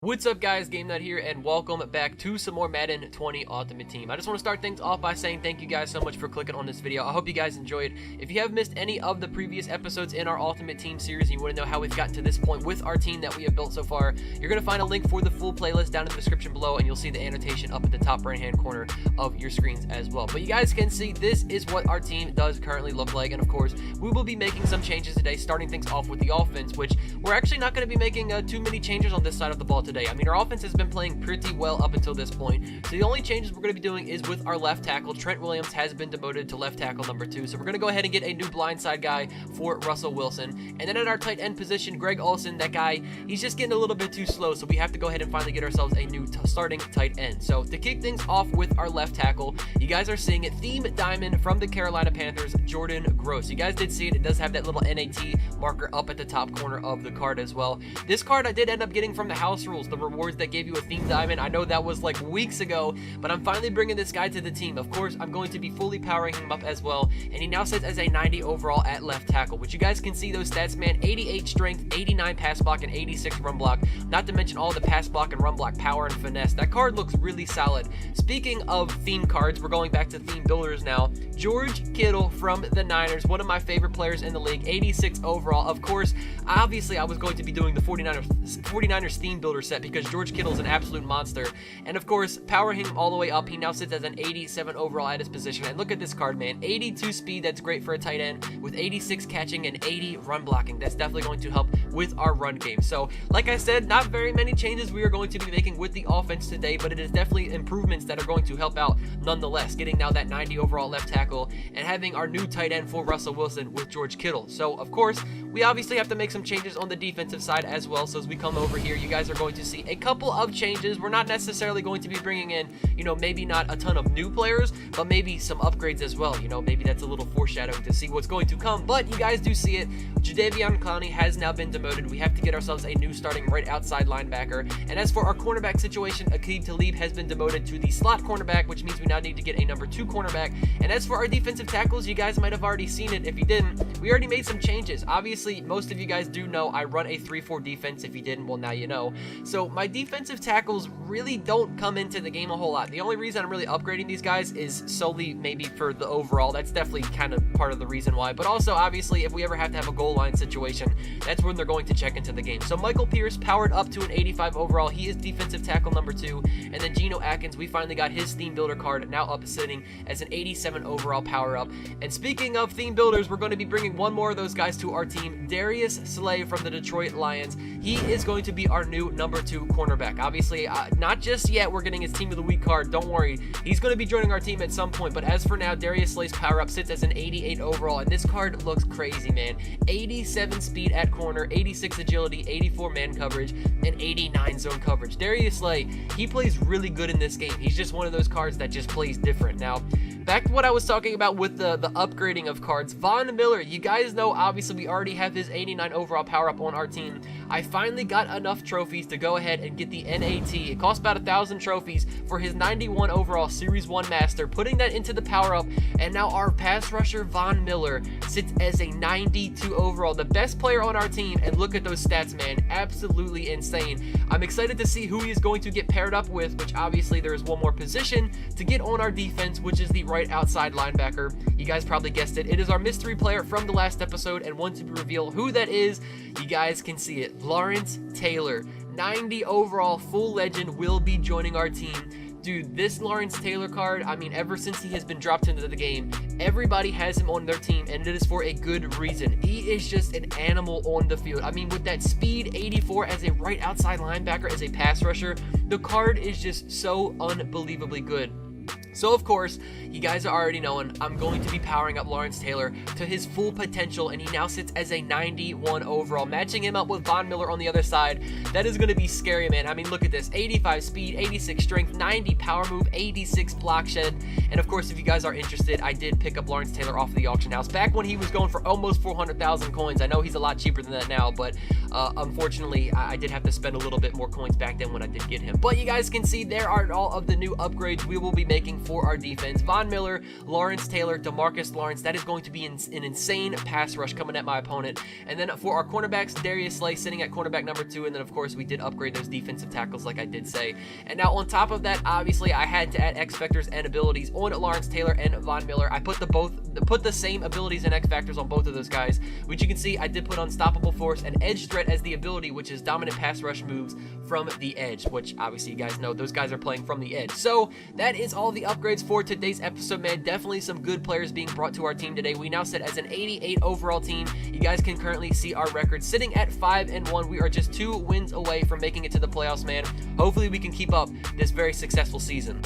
What's up guys, GameNut here, and welcome back to some more Madden 20 Ultimate Team. I just want to start things off by saying thank you guys so much for clicking on this video. I hope you guys enjoyed. If you have missed any of the previous episodes in our Ultimate Team series and you want to know how we've gotten to this point with our team that we have built so far, you're going to find a link for the full playlist down in the description below, and you'll see the annotation up at the top right hand corner of your screens as well. But you guys can see this is what our team does currently look like, and of course we will be making some changes today, starting things off with the offense, which we're actually not going to be making too many changes on this side of the ball today. I mean, our offense has been playing pretty well up until this point, so the only changes we're going to be doing is with our left tackle. Trent Williams has been demoted to left tackle number 2, so we're going to go ahead and get a new blindside guy for Russell Wilson. And then at our tight end position, Greg Olsen, that guy, he's just getting a little bit too slow, so we have to go ahead and finally get ourselves a new starting tight end. So to kick things off with our left tackle, you guys are seeing it, Theme Diamond from the Carolina Panthers, Jordan Gross. You guys did see it. It does have that little NAT marker up at the top corner of the card as well. This card I did end up getting from the house rules, the rewards that gave you a Theme Diamond. I know that was like weeks ago, but I'm finally bringing this guy to the team. Of course, I'm going to be fully powering him up as well, and he now sits as a 90 overall at left tackle, which you guys can see those stats, man. 88 strength, 89 pass block, and 86 run block, not to mention all the pass block and run block power and finesse. That card looks really solid. Speaking of theme cards, we're going back to theme builders now. George Kittle from the Niners, one of my favorite players in the league, 86 overall. Of course, obviously I was going to be doing the 49ers theme builder set because George Kittle is an absolute monster. And of course, powering him all the way up, he now sits as an 87 overall at his position. And look at this card, man. 82 speed, that's great for a tight end, with 86 catching and 80 run blocking. That's definitely going to help with our run game. So like I said, not very many changes we are going to be making with the offense today, but it is definitely improvements that are going to help out nonetheless, getting now that 90 overall left tackle and having our new tight end for Russell Wilson with George Kittle. So of course, we obviously have to make some changes on the defensive side as well. So as we come over here, you guys are going to see a couple of changes. We're not necessarily going to be bringing in, maybe not a ton of new players, but maybe some upgrades as well. Maybe that's a little foreshadowing to see what's going to come, but you guys do see it. Jadeveon Clowney has now been demoted. We have to get ourselves a new starting right outside linebacker. And as for our cornerback situation, Aqib Talib has been demoted to the slot cornerback, which means we now need to get a number 2 cornerback. And as for our defensive tackles, you guys might have already seen it. If you didn't, we already made some changes. Obviously, most of you guys do know I run a 3-4 defense. If you didn't, well, now you know. So my defensive tackles really don't come into the game a whole lot. The only reason I'm really upgrading these guys is solely maybe for the overall. That's definitely kind of part of the reason why. But also, obviously, if we ever have to have a goal line situation, that's when they're going to check into the game. So Michael Pierce powered up to an 85 overall. He is defensive tackle number 2. And then Geno Atkins, we finally got his theme builder card, now up sitting as an 87 overall power up. And speaking of theme builders, we're going to be bringing one more of those guys to our team, Darius Slay from the Detroit Lions. He is going to be our new number 2 cornerback. Obviously, not just yet. We're getting his team of the week card. Don't worry. He's going to be joining our team at some point. But as for now, Darius Slay's power up sits as an 88 overall. And this card looks crazy, man. 87 speed at corner, 86 agility, 84 man coverage, and 89 zone coverage. Darius Slay, he plays really good in this game. He's just one of those cards that just plays different. Now, back to what I was talking about with the upgrading of cards. Von Miller, you guys know, obviously, we already have his 89 overall power up on our team. I finally got enough trophies to go ahead and get the NAT. It cost about 1,000 trophies for his 91 overall Series 1 Master, putting that into the power up, and now our pass rusher, Von Miller, sits as a 92 overall, the best player on our team, and look at those stats, man. Absolutely insane. I'm excited to see who he is going to get paired up with, which obviously there is one more position to get on our defense, which is the right outside linebacker. You guys probably guessed it. It is our mystery player from the last episode, and once we reveal who that is, you guys can see it. Lawrence Taylor, 90 overall, full legend, will be joining our team. Dude, this Lawrence Taylor card, I mean, ever since he has been dropped into the game, everybody has him on their team, and it is for a good reason. He is just an animal on the field. I mean, with that speed, 84 as a right outside linebacker, as a pass rusher, the card is just so unbelievably good. So of course, you guys are already knowing, I'm going to be powering up Lawrence Taylor to his full potential, and he now sits as a 91 overall, matching him up with Von Miller on the other side. That is going to be scary, man. I mean, look at this, 85 speed, 86 strength, 90 power move, 86 block shed. And of course, if you guys are interested, I did pick up Lawrence Taylor off of the auction house back when he was going for almost 400,000 coins. I know he's a lot cheaper than that now, but unfortunately, I did have to spend a little bit more coins back then when I did get him. But you guys can see there are all of the new upgrades we will be making going for our defense. Von Miller, Lawrence Taylor, DeMarcus Lawrence. That is going to be an insane pass rush coming at my opponent. And then for our cornerbacks, Darius Slay sitting at cornerback number 2. And then, of course, we did upgrade those defensive tackles like I did say. And now on top of that, obviously, I had to add X Factors and abilities on Lawrence Taylor and Von Miller. I put the same abilities and X Factors on both of those guys, which you can see I did put Unstoppable Force and Edge Threat as the ability, which is dominant pass rush moves from the edge, which obviously you guys know those guys are playing from the edge. So that is all the upgrades for today's episode, man. Definitely some good players being brought to our team today. We now sit as an 88 overall team. You guys can currently see our record sitting at 5-1. We are just 2 wins away from making it to the playoffs, man. Hopefully we can keep up this very successful season.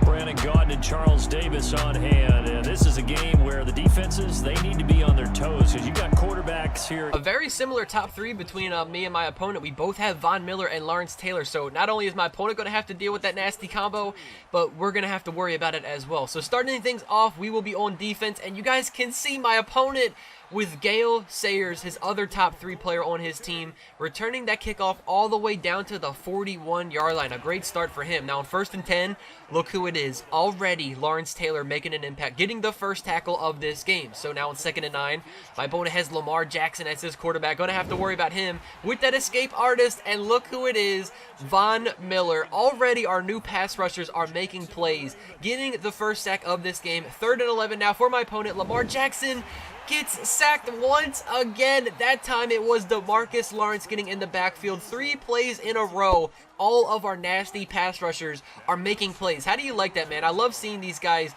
Brandon Gaudin and Charles Davis on hand, and this is a game where the defenses, they need to be on their toes because you got quarterbacks here. A very similar top 3 between me and my opponent. We both have Von Miller and Lawrence Taylor, so not only is my opponent going to have to deal with that nasty combo, but we're going to have to worry about it as well. So starting things off, we will be on defense, and you guys can see my opponent with Gale Sayers, his other top 3 player on his team, returning that kickoff all the way down to the 41-yard line. A great start for him. Now on 1st and 10, look who it is. Already Lawrence Taylor making an impact, getting the first tackle of this game. So now on 2nd and 9, my opponent has Lamar Jackson as his quarterback. Going to have to worry about him with that escape artist, and look who it is, Von Miller. Already our new pass rushers are making plays, getting the first sack of this game. 3rd and 11 now for my opponent. Lamar Jackson gets sacked once again. That time it was DeMarcus Lawrence getting in the backfield. 3 plays in a row. All of our nasty pass rushers are making plays. How do you like that, man? I love seeing these guys,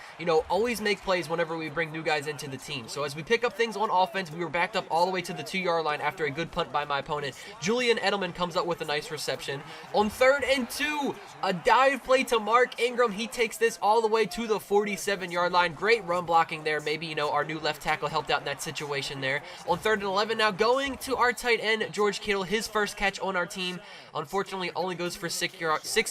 always make plays whenever we bring new guys into the team. So as we pick up things on offense, we were backed up all the way to the 2-yard line after a good punt by my opponent. Julian Edelman comes up with a nice reception. On 3rd and 2, a dive play to Mark Ingram. He takes this all the way to the 47-yard line. Great run blocking there. Maybe, our new left tackle helped out in that situation there. On 3rd and 11 now, going to our tight end, George Kittle, his first catch on our team. Unfortunately, only goes for 6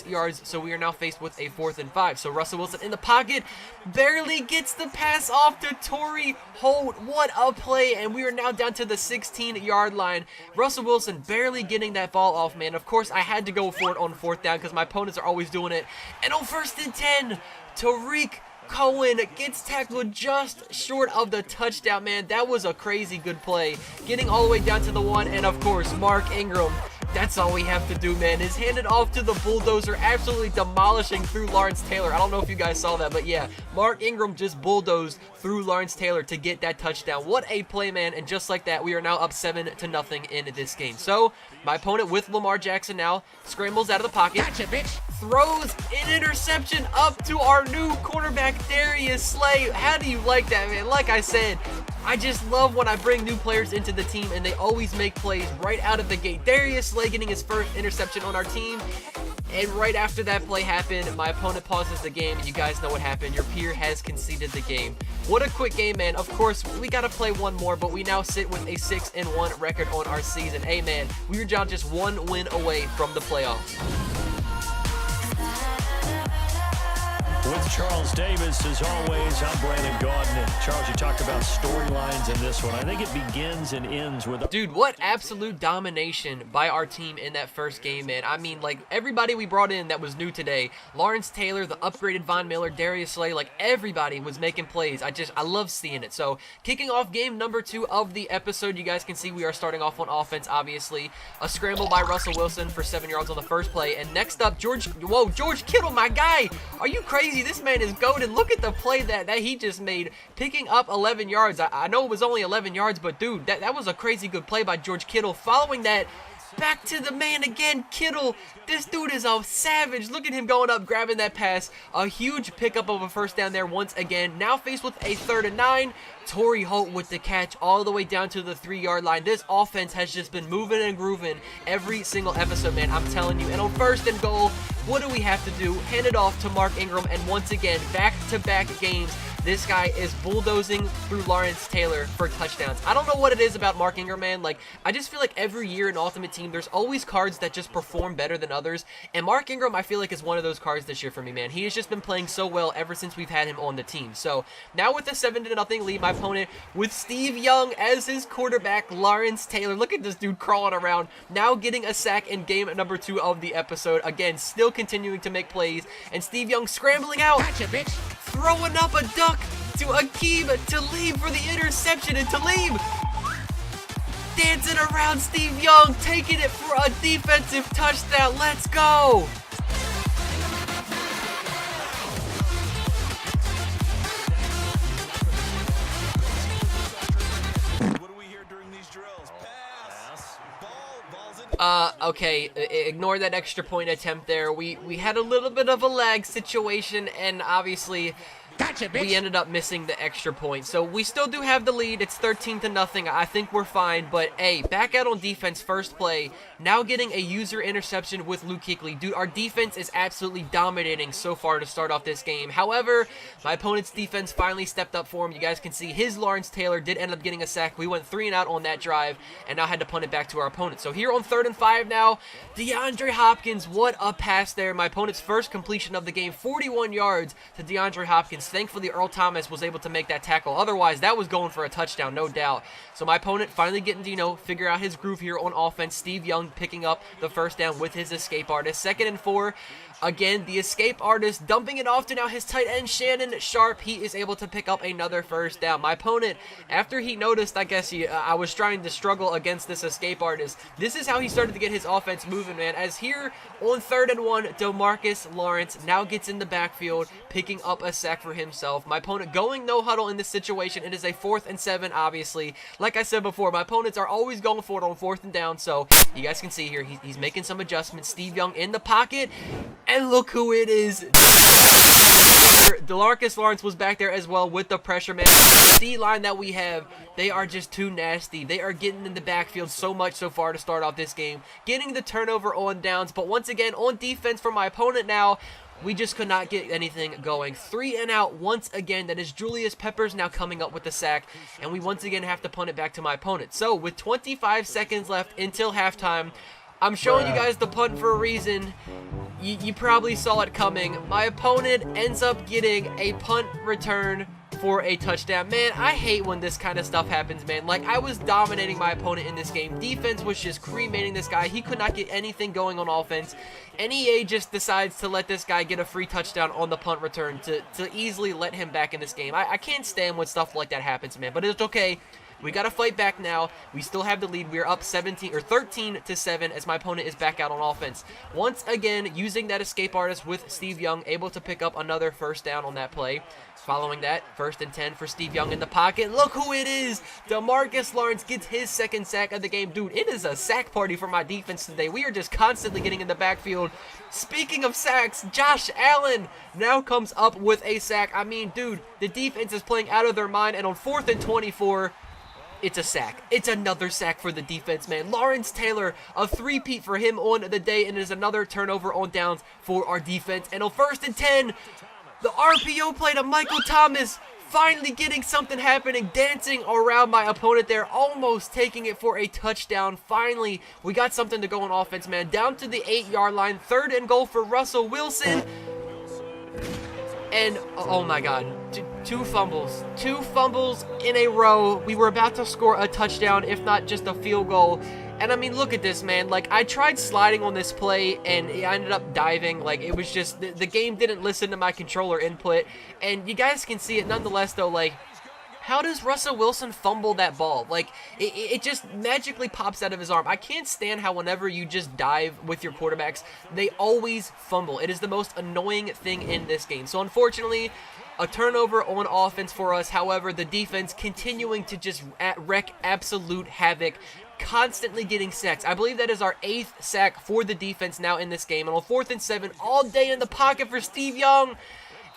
yards, so we are now faced with a 4th and 5. So Russell Wilson in the pocket, barely gets the pass off to Torrey Holt. What a play, and we are now down to the 16-yard line. Russell Wilson barely getting that ball off, man. Of course, I had to go for it on 4th down because my opponents are always doing it. And on 1st and 10, Tariq Cohen gets tackled just short of the touchdown, man. That was a crazy good play. Getting all the way down to the 1, and of course, Mark Ingram. That's all we have to do, man, is hand it off to the bulldozer, absolutely demolishing through Lawrence Taylor. I don't know if you guys saw that, but yeah, Mark Ingram just bulldozed through Lawrence Taylor to get that touchdown. What a play, man, and just like that, we are now up 7-0 in this game. So, my opponent with Lamar Jackson now scrambles out of the pocket. Gotcha, bitch. Throws an interception up to our new quarterback, Darius Slay. How do you like that, man? Like I said, I just love when I bring new players into the team and they always make plays right out of the gate. Darius Slay getting his first interception on our team. And right after that play happened, my opponent pauses the game, and you guys know what happened. Your peer has conceded the game. What a quick game, man. Of course, we got to play one more, but we now sit with a 6-1 record on our season. Hey, man, we were just 1 win away from the playoffs. With Charles Davis, as always, I'm Brandon Gaudin. And Charles, you talked about storylines in this one. I think it begins and ends with... Dude, what absolute domination by our team in that first game, man. I mean, like, everybody we brought in that was new today, Lawrence Taylor, the upgraded Von Miller, Darius Slay, like, everybody was making plays. I love seeing it. So, kicking off game number 2 of the episode, you guys can see we are starting off on offense, obviously. A scramble by Russell Wilson for 7 yards on the first play. And next up, George Kittle, my guy. Are you crazy? This man is goated. Look at the play that he just made, picking up 11 yards. I know it was only 11 yards, but dude, that was a crazy good play by George Kittle. Following that, back to the man again, Kittle. This dude is a savage. Look at him going up, grabbing that pass. A huge pickup of a first down there once again. Now faced with a 3rd and 9. Torrey Holt with the catch all the way down to the 3-yard line. This offense has just been moving and grooving every single episode, man. I'm telling you. And on 1st and goal, what do we have to do? Hand it off to Mark Ingram. And once again, back-to-back games, this guy is bulldozing through Lawrence Taylor for touchdowns. I don't know what it is about Mark Ingram, man. Like, I just feel like every year in Ultimate Team, there's always cards that just perform better than others. And Mark Ingram, I feel like, is one of those cards this year for me, man. He has just been playing so well ever since we've had him on the team. So, now with a 7-0 lead, my opponent with Steve Young as his quarterback, Lawrence Taylor. Look at this dude crawling around. Now getting a sack in game number 2 of the episode. Again, still continuing to make plays. And Steve Young scrambling out. Gotcha, bitch. Throwing up a duck to Akeem. Talib for the interception. And Talib dancing around Steve Young, taking it for a defensive touchdown. Let's go. Okay, ignore that extra point attempt there. We had a little bit of a lag situation, and obviously Gotcha, bitch. we ended up missing the extra point. So we still do have the lead. It's 13-0. I think we're fine. But, hey, back out on defense, first play. Now getting a user interception with Luke Kuechly. Dude, our defense is absolutely dominating so far to start off this game. However, my opponent's defense finally stepped up for him. You guys can see his Lawrence Taylor did end up getting a sack. We went 3 and out on that drive and now had to punt it back to our opponent. So here on 3rd and 5 now, DeAndre Hopkins, what a pass there. My opponent's first completion of the game, 41 yards to DeAndre Hopkins. Thankfully, Earl Thomas was able to make that tackle. Otherwise, that was going for a touchdown, no doubt. So my opponent finally getting to, figure out his groove here on offense. Steve Young picking up the first down with his escape artist. 2nd and 4. Again, the escape artist dumping it off to now his tight end, Shannon Sharp. He is able to pick up another first down. My opponent, after he noticed, I guess, I was trying to struggle against this escape artist, this is how he started to get his offense moving, man. As here on 3rd and 1, DeMarcus Lawrence now gets in the backfield, picking up a sack for himself. My opponent going no huddle in this situation. It is a 4th and 7, obviously. Like I said before, my opponents are always going for it on 4th and down, so you guys can see here, he's making some adjustments. Steve Young in the pocket. And look who it is. DeMarcus Lawrence was back there as well with the pressure, man. The D-line that we have, they are just too nasty. They are getting in the backfield so much so far to start off this game. Getting the turnover on downs, but once again, on defense for my opponent now, we just could not get anything going. 3 and out once again. That is Julius Peppers now coming up with the sack, and we once again have to punt it back to my opponent. So with 25 seconds left until halftime, I'm showing you guys the punt for a reason. You probably saw it coming. My opponent ends up getting a punt return for a touchdown. Man, I hate when this kind of stuff happens, man. Like, I was dominating my opponent in this game. Defense was just cremating this guy. He could not get anything going on offense. NEA just decides to let this guy get a free touchdown on the punt return to easily let him back in this game. I can't stand when stuff like that happens, man, but it's okay. We got to fight back now. We still have the lead. We're up 13-7 as my opponent is back out on offense. Once again, using that escape artist with Steve Young, able to pick up another first down on that play. Following that, 1st and 10 for Steve Young in the pocket. Look who it is. DeMarcus Lawrence gets his 2nd sack of the game. Dude, it is a sack party for my defense today. We are just constantly getting in the backfield. Speaking of sacks, Josh Allen now comes up with a sack. I mean, dude, the defense is playing out of their mind, and on 4th and 24, it's a sack. It's another sack for the defense, man. Lawrence Taylor, a 3-peat for him on the day, and it is another turnover on downs for our defense. And on 1st and 10, the RPO play to Michael Thomas, finally getting something happening, dancing around my opponent there, almost taking it for a touchdown. Finally, we got something to go on offense, man. Down to the 8-yard line, 3rd and goal for Russell Wilson. And, oh my God, two fumbles in a row. We were about to score a touchdown, if not just a field goal. And I mean, look at this, man. Like, I tried sliding on this play, and I ended up diving. Like, it was just, the game didn't listen to my controller input. And you guys can see it nonetheless, though. Like, how does Russell Wilson fumble that ball? Like, it just magically pops out of his arm. I can't stand how whenever you just dive with your quarterbacks, they always fumble. It is the most annoying thing in this game. So, unfortunately, a turnover on offense for us. However, the defense continuing to just wreak absolute havoc, constantly getting sacks. I believe that is our 8th sack for the defense now in this game. And on 4th and 7, all day in the pocket for Steve Young.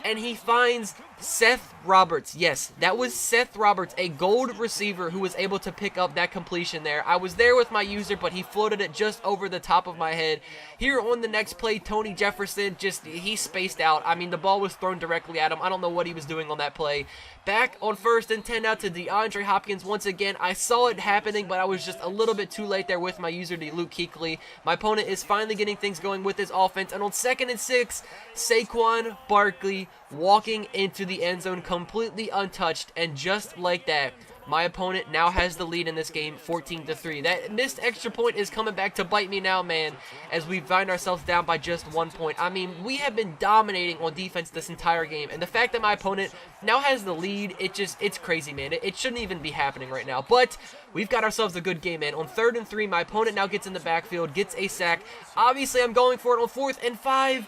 And he finds Seth Roberts. Yes, that was Seth Roberts, a gold receiver who was able to pick up that completion there. I was there with my user, but he floated it just over the top of my head. Here on the next play, Tony Jefferson, he spaced out. I mean, the ball was thrown directly at him. I don't know what he was doing on that play. Back on 1st and 10 out to DeAndre Hopkins once again. I saw it happening, but I was just a little bit too late there with my user, Luke Kuechly. My opponent is finally getting things going with his offense, and on 2nd and 6, Saquon Barkley walking into the end zone completely untouched, and just like that, my opponent now has the lead in this game, 14-3. That missed extra point is coming back to bite me now, man, as we find ourselves down by just 1 point. I mean, we have been dominating on defense this entire game, and the fact that my opponent now has the lead, it's crazy, man. It shouldn't even be happening right now, but we've got ourselves a good game, man. On 3rd and 3, my opponent now gets in the backfield, gets a sack. Obviously, I'm going for it on 4th and 5.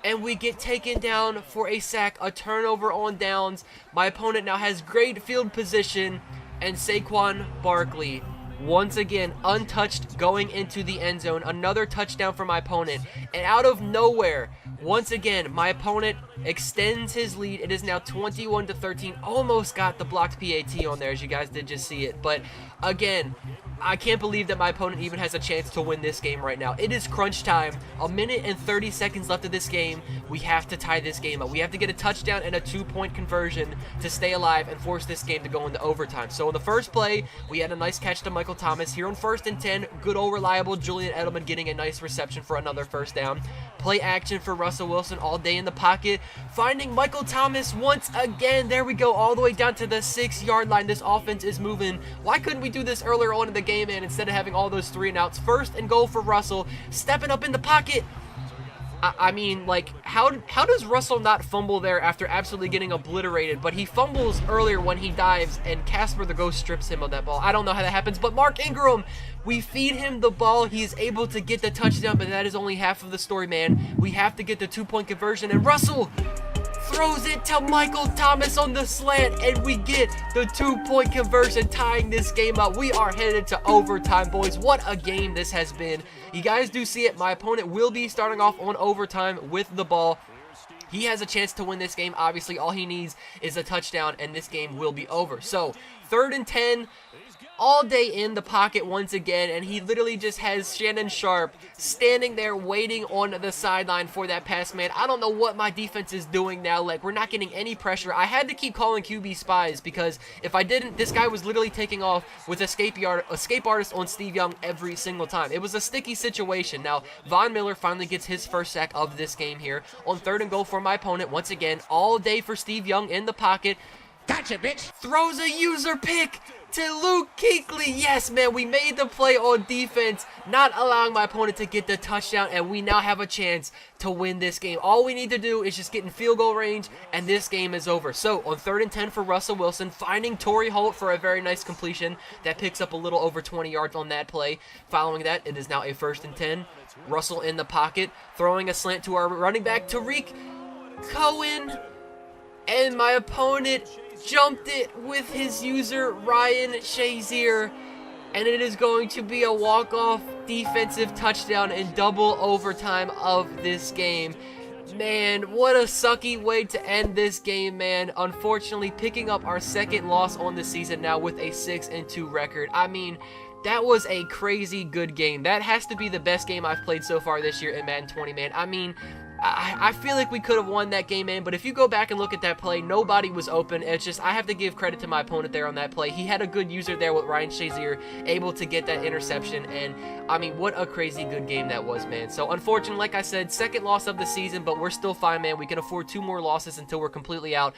And we get taken down for a sack, a turnover on downs. My opponent now has great field position, and Saquon Barkley, once again, untouched going into the end zone. Another touchdown for my opponent. And out of nowhere, once again, my opponent extends his lead. It is now 21-13. Almost got the blocked PAT on there, as you guys did just see it. But again, I can't believe that my opponent even has a chance to win this game right now. It is crunch time. 1 minute and 30 seconds left of this game. We have to tie this game up. We have to get a touchdown and a 2-point conversion to stay alive and force this game to go into overtime. So in the first play, we had a nice catch to Michael Thomas. Here on 1st and 10, good old reliable Julian Edelman getting a nice reception for another first down. Play action for Russell Wilson all day in the pocket. Finding Michael Thomas once again. There we go, all the way down to the 6-yard line. This offense is moving. Why couldn't we do this earlier on in the game, man, instead of having all those 3 and outs? 1st and goal for Russell. Stepping up in the pocket. I mean, like, how does Russell not fumble there after absolutely getting obliterated? But he fumbles earlier when he dives, and Casper the Ghost strips him of that ball. I don't know how that happens, but Mark Ingram, we feed him the ball. He is able to get the touchdown, but that is only half of the story, man. We have to get the 2-point conversion, and Russell throws it to Michael Thomas on the slant, and we get the 2-point conversion, tying this game up. We are headed to overtime, boys. What a game this has been. You guys do see it. My opponent will be starting off on overtime with the ball. He has a chance to win this game. Obviously, all he needs is a touchdown, and this game will be over. So, 3rd and 10. All day in the pocket once again, and he literally just has Shannon Sharp standing there waiting on the sideline for that pass, man. I don't know what my defense is doing now. Like, we're not getting any pressure. I had to keep calling QB spies, because if I didn't, this guy was literally taking off with escape artist on Steve Young every single time. It was a sticky situation. Now, Von Miller finally gets his first sack of this game here on 3rd and goal for my opponent. Once again, all day for Steve Young in the pocket. Gotcha, bitch. Throws a user pick to Luke Kuechly. Yes, man, we made the play on defense, not allowing my opponent to get the touchdown, and we now have a chance to win this game. All we need to do is just get in field goal range, and this game is over. So, on 3rd and 10 for Russell Wilson, finding Torrey Holt for a very nice completion. That picks up a little over 20 yards on that play. Following that, it is now a 1st and 10. Russell in the pocket, throwing a slant to our running back, Tariq Cohen, and my opponent jumped it with his user, Ryan Shazier, and it is going to be a walk-off defensive touchdown in double overtime of this game. Man, what a sucky way to end this game, man. Unfortunately, picking up our 2nd loss on the season now with a 6-2 record. I mean, that was a crazy good game. That has to be the best game I've played so far this year in Madden 20, man. I mean, I feel like we could have won that game, man, but if you go back and look at that play, nobody was open. It's just, I have to give credit to my opponent there on that play. He had a good user there with Ryan Shazier, able to get that interception, and I mean, what a crazy good game that was, man. So, unfortunately, like I said, 2nd loss of the season, but we're still fine, man. We can afford 2 more losses until we're completely out